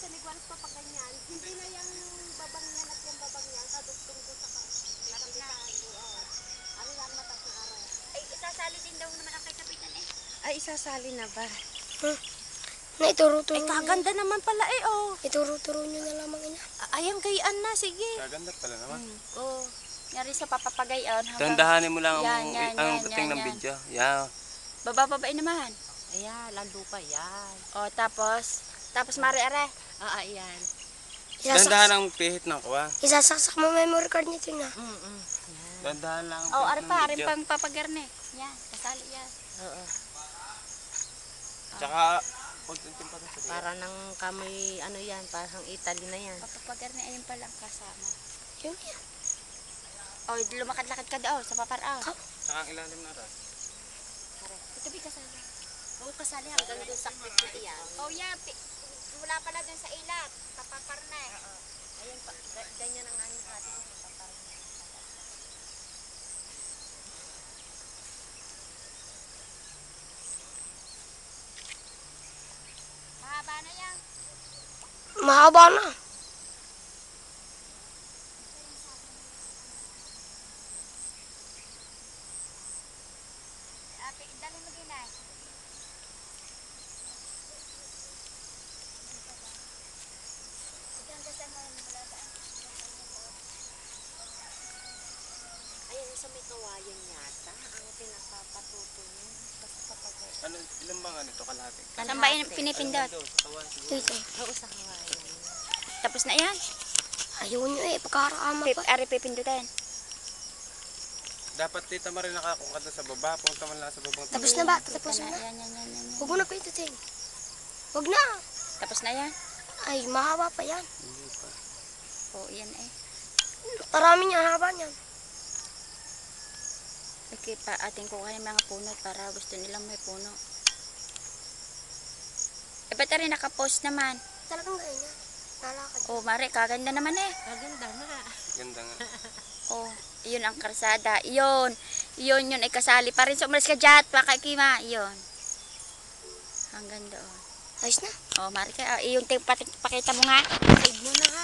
sa Nigualas pa pag ganyan. Hindi na yung babang yan at yung babang yan. Kadugtong ko sa kapitaan. Oo. Ano lang matas na araw. Ay, isasali din daw naman ang kay Kapitan eh. Ay, isasali na ba? Na ituro-turo Ay, kaganda naman pala eh, oh. Ituro-turo nyo na lamang ina. Ayan, gayaan na, sige. Kaganda pala naman. Oh. Yari sa papapagayon. Dandahanin mo lang Yan, ang dating ng video. Yeah. Babababain naman. Ayan, lalo pa yan. O, tapos mari-are. Ayan. Dandahan ang pihit ng kuha. Isasaksak mo memory card nito na. Dandahan lang ang O, pihit are ng pa, are video. pang papagarne. Yan, kasali yan. Oo. Tsaka, huwag yung timpa sa diyan. Para nang kamoy, ano yan, parang Italy na yan. Papagarne, ayun palang kasama. Yun yan. O, lumakad-lakad ka daw sa paparaw. Tsaka ang ilalim na ras. Ito ba kasali? Oo, kasali hanggang doon sa clip yan. Oh, yeah. Wala pala dun sa ilat. Papaparna eh. Ayan pa, ganyan ang aming ate. Mahaba na yan. Mahaba na. Ate, dali mo din ay. Diyan ka sa mga maladaan. Ayan, sa may kawayan yata, ang pinapapatuto niya. Basta kapag... Ano, ilang bang ano ito kalahati? Saan ba yung pinipindot? Doon, sa kawan siguro. Dito. Oo, sa kawayan. Tapos na yan. Ayaw nyo eh. Pagkakaama pa. Ari pipindutin. Dapat tita Marie nakakung ka doon sa baba. Punta man lang sa babang Tapos na ba? Tapos Yan, na. yan, yan, yan, yan. Huwag mo na pindutin. Huwag na. Tapos na yan. Ay, mahaba pa yan. Hindi pa. O, yan eh. Parami niya, haba niyan. Okay, pa ating kukuha ng mga puno para gusto nilang may puno. Eh, ba't rin nakapost naman? Talagang ganyan. Nalakad. Oh, Mare, kaganda naman eh. Maganda na. Ganda nga. Oh, iyon ang karsada. Iyon yun ay kasali pa rin. So, umalis ka dyan, pakakima. Iyon. Hanggang doon. Ayos na. Oh, Mare, iyon pakita mo nga. Save mo na ha.